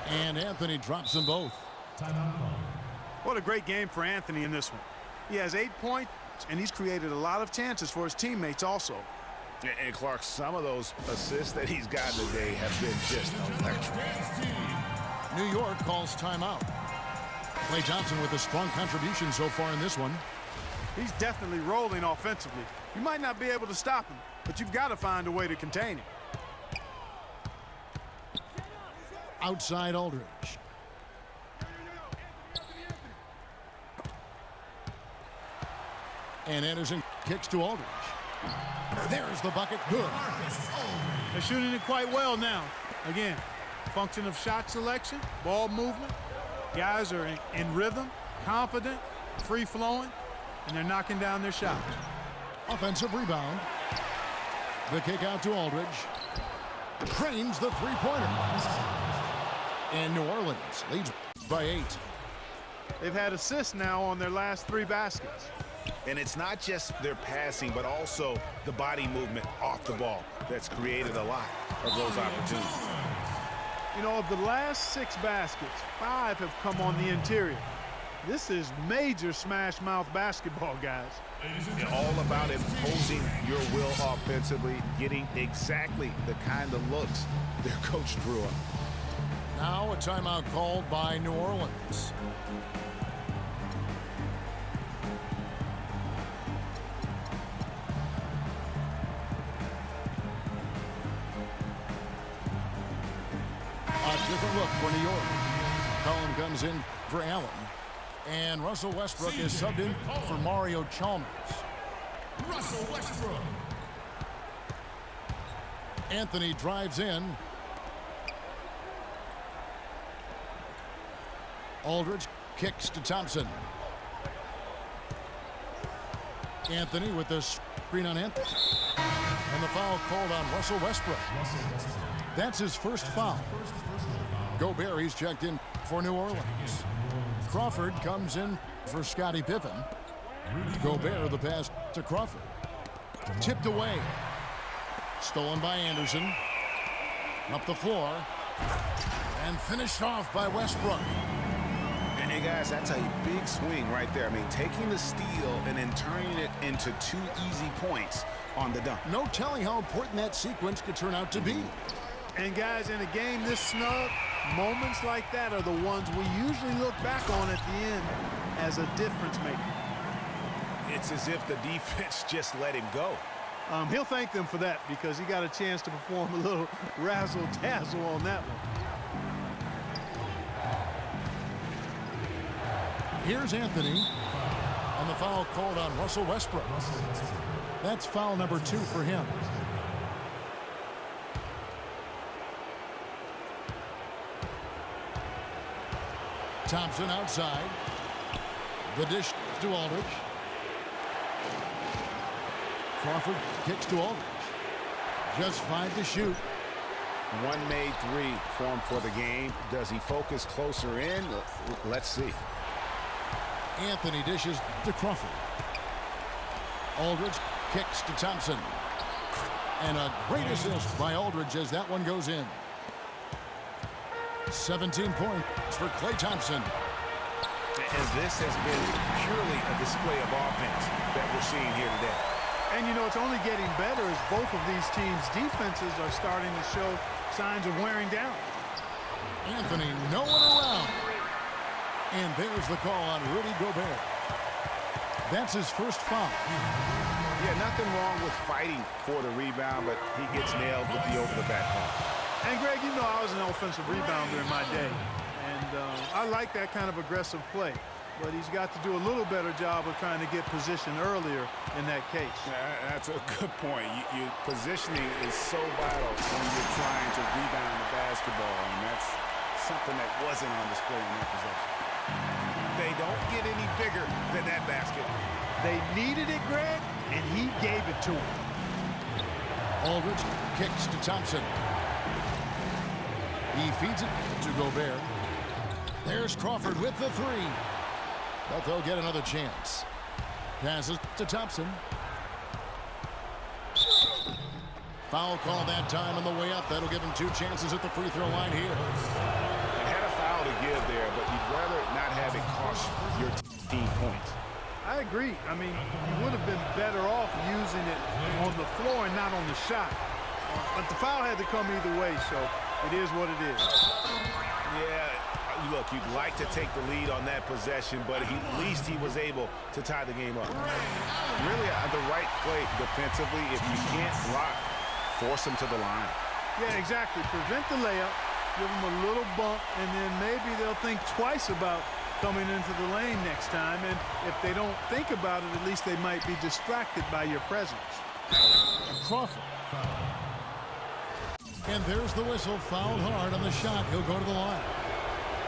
And Anthony drops them both. What a great game for Anthony in this one. He has 8 points, and he's created a lot of chances for his teammates also. And Clark, some of those assists that he's gotten today have been just electric. New York calls timeout. Klay Thompson with a strong contribution so far in this one. He's definitely rolling offensively. You might not be able to stop him, but you've got to find a way to contain him. Outside Aldridge. And Anderson kicks to Aldridge. There's the bucket. Good. They're shooting it quite well now. Again, function of shot selection, ball movement. Guys are in rhythm, confident, free-flowing, and they're knocking down their shots. Offensive rebound. The kick out to Aldridge. Trains the three-pointer. And New Orleans leads by 8. They've had assists now on their last 3 baskets. And it's not just their passing, but also the body movement off the ball that's created a lot of those opportunities. You know, of the last 6 baskets, 5 have come on the interior. This is major smash mouth basketball, guys. It's all about imposing your will offensively, getting exactly the kind of looks their coach drew up. Now a timeout called by New Orleans. A different look for New York. Cullen comes in for Allen. And Russell Westbrook is subbed in for Mario Chalmers. Russell Westbrook. Anthony drives in. Aldridge kicks to Thompson. Anthony with the screen on Anthony. And the foul called on Russell Westbrook. That's his first foul. Gobert, he's checked in for New Orleans. Crawford comes in for Scottie Pippen. Gobert, the pass to Crawford. Tipped away. Stolen by Anderson. Up the floor. And finished off by Westbrook. And hey guys, that's a big swing right there. I mean, taking the steal and then turning it into 2 easy points on the dunk. No telling how important that sequence could turn out to be. And guys, in a game this snug, moments like that are the ones we usually look back on at the end as a difference maker. It's as if the defense just let him go. He'll thank them for that because he got a chance to perform a little razzle-dazzle on that one. Here's Anthony. And the foul called on Russell Westbrook. That's foul number 2 for him. Thompson outside. The dish to Aldridge. Crawford kicks to Aldridge. Just 5 to shoot. One made 3 for him for the game. Does he focus closer in? Let's see. Anthony dishes to Crawford. Aldridge kicks to Thompson. And a great assist by Aldridge as that one goes in. 17 points for Klay Thompson. And this has been purely a display of offense that we're seeing here today. And, you know, it's only getting better as both of these teams' defenses are starting to show signs of wearing down. Anthony, no one around. And there's the call on Rudy Gobert. That's his first foul. Yeah, nothing wrong with fighting for the rebound, but he gets nailed with the over-the-back call. And, Greg, you know I was an offensive rebounder in my day. And I like that kind of aggressive play. But he's got to do a little better job of trying to get position earlier in that case. Yeah, that's a good point. Positioning is so vital when you're trying to rebound the basketball. And that's something that wasn't on display in that possession. They don't get any bigger than that basket. They needed it, Greg, and he gave it to him. Aldridge kicks to Thompson. He feeds it to Gobert. There's Crawford with the 3. But they'll get another chance. Passes to Thompson. Foul call that time on the way up. That'll give him 2 chances at the free throw line here. They had rather not have it cost your team points. I agree. I mean, you would have been better off using it on the floor and not on the shot. But the foul had to come either way, so it is what it is. Yeah, look, you'd like to take the lead on that possession, but at least he was able to tie the game up. Really, the right play defensively, if you can't block, force him to the line. Yeah, exactly. Prevent the layup, give them a little bump, and then maybe they'll think twice about coming into the lane next time. And if they don't think about it, at least they might be distracted by your presence. Crawford. And there's the whistle. Fouled hard on the shot. He'll go to the line.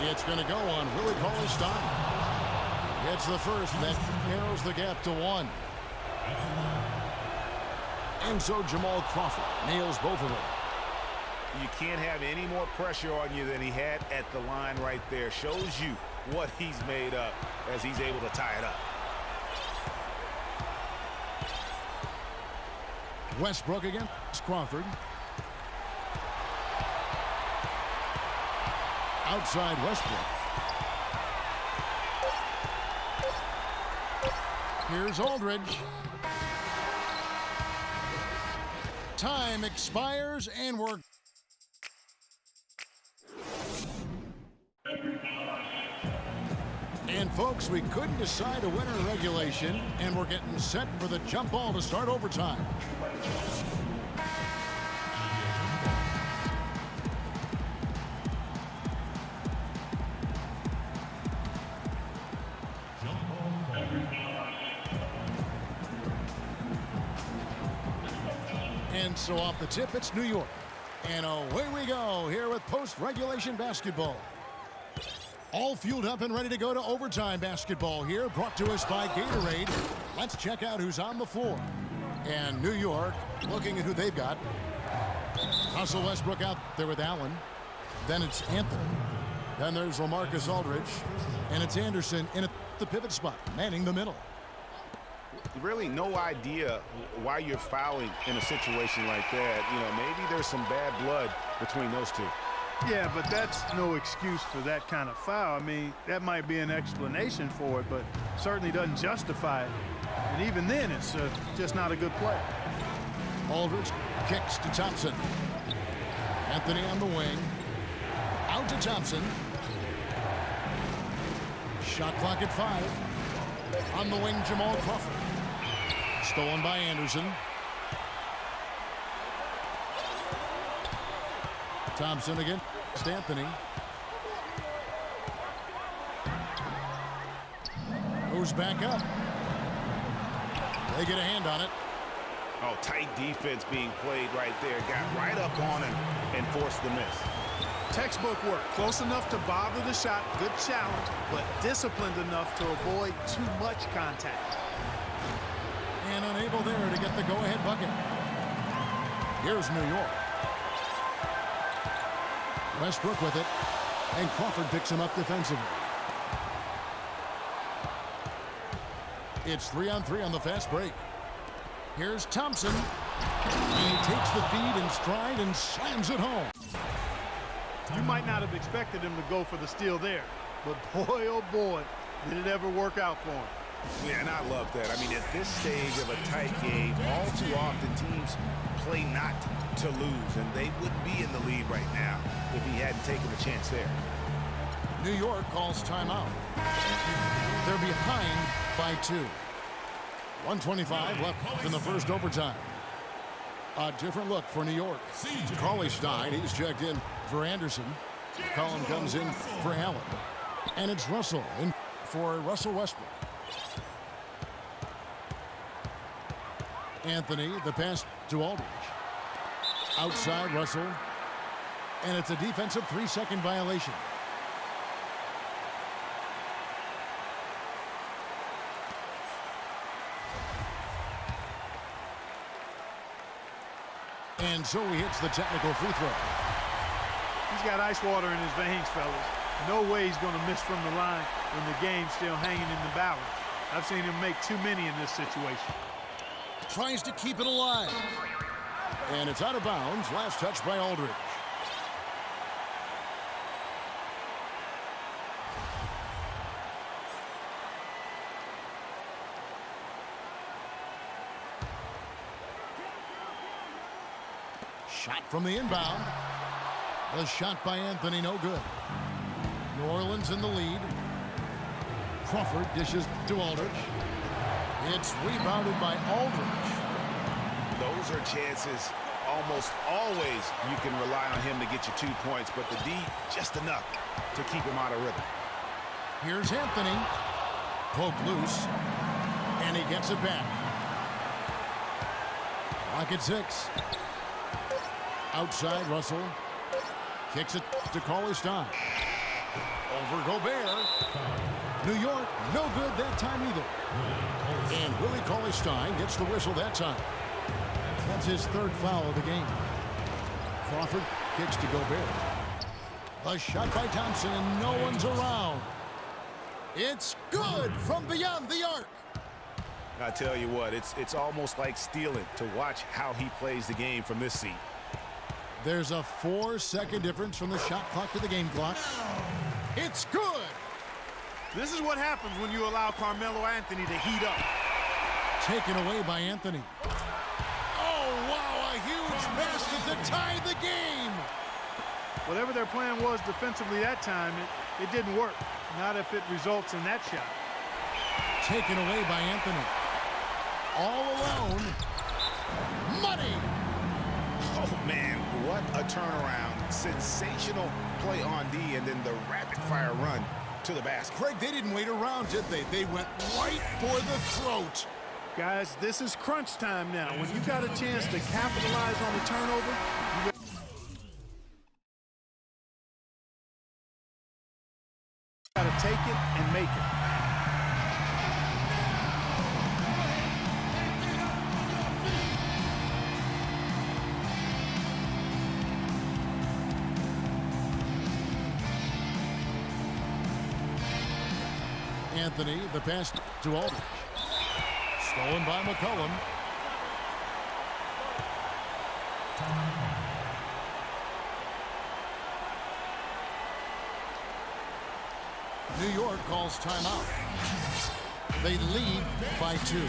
It's going to go on Willie Cauley-Stein. It's the first, and that narrows the gap to 1. And so Jamal Crawford nails both of them. You can't have any more pressure on you than he had at the line right there. Shows you what he's made up as he's able to tie it up. Westbrook against Crawford. Outside Westbrook. Here's Aldridge. Time expires and we're... And folks, we couldn't decide a winner in regulation, and we're getting set for the jump ball to start overtime. And so off the tip, it's New York. And away we go here with post-regulation basketball. All fueled up and ready to go to overtime basketball here, brought to us by Gatorade. Let's check out who's on the floor. And New York, looking at who they've got. Russell Westbrook out there with Allen. Then it's Anthony. Then there's LaMarcus Aldridge. And it's Anderson in at the pivot spot, manning the middle. Really no idea why you're fouling in a situation like that. You know, maybe there's some bad blood between those two. Yeah, but that's no excuse for that kind of foul. I mean, that might be an explanation for it, but certainly doesn't justify it. And even then, it's just not a good play. Aldridge kicks to Thompson. Anthony on the wing. Out to Thompson. Shot clock at 5. On the wing, Jamal Crawford. Stolen by Anderson. Thompson against Anthony. Goes back up. They get a hand on it. Oh, tight defense being played right there. Got right up on him and forced the miss. Textbook work. Close enough to bother the shot. Good challenge, but disciplined enough to avoid too much contact. And unable there to get the go-ahead bucket. Here's New York. Westbrook with it, and Crawford picks him up defensively. It's 3-on-3 on the fast break. Here's Thompson. And he takes the feed in stride and slams it home. You might not have expected him to go for the steal there, but boy, oh boy, did it ever work out for him. Yeah, and I love that. I mean, at this stage of a tight game, all too often teams play not to lose, and they wouldn't be in the lead right now if he hadn't taken a chance there. New York calls timeout. They're behind by 2. 1:25 left in the first overtime. A different look for New York. Cauley-Stein, he's checked in for Anderson. Collin comes in for Allen. And it's Russell in for Russell Westbrook. Anthony, the pass to Aldridge. Outside Russell. And it's a defensive 3-second violation. And so he hits the technical free throw. He's got ice water in his veins, fellas. No way he's going to miss from the line when the game's still hanging in the balance. I've seen him make too many in this situation. Tries to keep it alive. And it's out of bounds. Last touch by Aldridge. shot from the inbound. The shot by Anthony, no good. New Orleans in the lead. Crawford dishes to Aldridge. It's rebounded by Aldridge. Those are chances almost always you can rely on him to get you 2 points, but the D just enough to keep him out of rhythm. Here's Anthony. Poke loose. And he gets it back. Clock at 6. Outside, Russell. Kicks it to Cauley-Stein. Over Gobert. New York, no good that time either. And Willie Cauley-Stein gets the whistle that time. That's his third foul of the game. Crawford kicks to Gobert. A shot by Thompson, and no one's around. It's good from beyond the arc. I tell you what, it's almost like stealing to watch how he plays the game from this seat. There's a 4-second difference from the shot clock to the game clock. It's good. This is what happens when you allow Carmelo Anthony to heat up. Taken away by Anthony. Oh, wow, a huge basket to tie the game. Whatever their plan was defensively that time, it didn't work. Not if it results in that shot. Taken away by Anthony. All alone. Money. Oh, man, what a turnaround. Sensational play on D, and then the rapid-fire run to the basket. Craig, they didn't wait around, did they? They went right for the throat. Guys, this is crunch time now. When you got a chance to capitalize on the turnover, you got to take it and make it. Anthony, the pass to Aldridge. Stolen by McCollum. New York calls timeout. They lead by 2.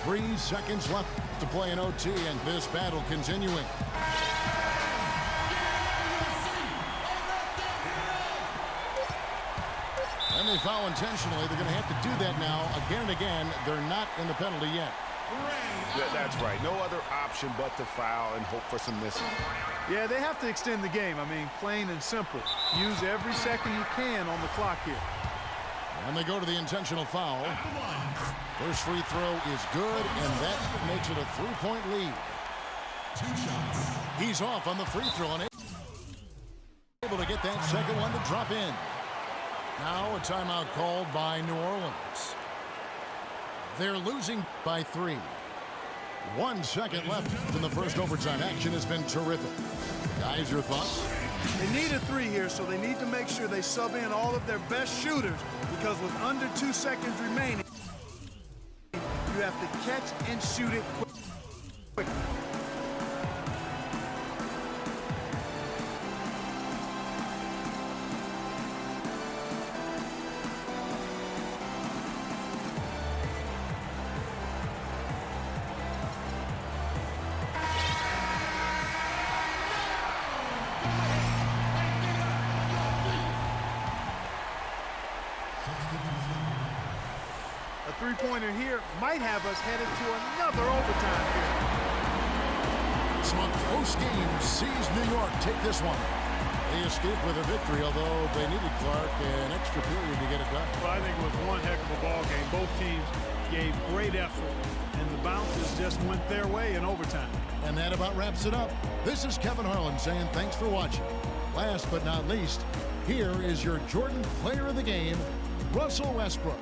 3 seconds left to play in OT, and this battle continuing. And they foul intentionally. They're going to have to do that now again and again. They're not in the penalty yet. That's right. No other option but to foul and hope for some misses. Yeah, they have to extend the game. I mean, plain and simple. Use every second you can on the clock here. And they go to the intentional foul. First free throw is good, and that makes it a 3-point lead. 2 shots. He's off on the free throw and able to get that second one to drop in. Now a timeout called by New Orleans. They're losing by 3. 1 second left in the first overtime. Action has been terrific. Guys, your thoughts? They need a 3 here, so they need to make sure they sub in all of their best shooters, because with under 2 seconds remaining, you have to catch and shoot it quickly. Three-pointer here might have us headed to another overtime here. So a close game sees New York take this one. They escaped with a victory, although they needed Clark an extra period to get it done. Well, I think it was one heck of a ball game. Both teams gave great effort, and the bounces just went their way in overtime. And that about wraps it up. This is Kevin Harlan saying thanks for watching. Last but not least, here is your Jordan Player of the Game, Russell Westbrook.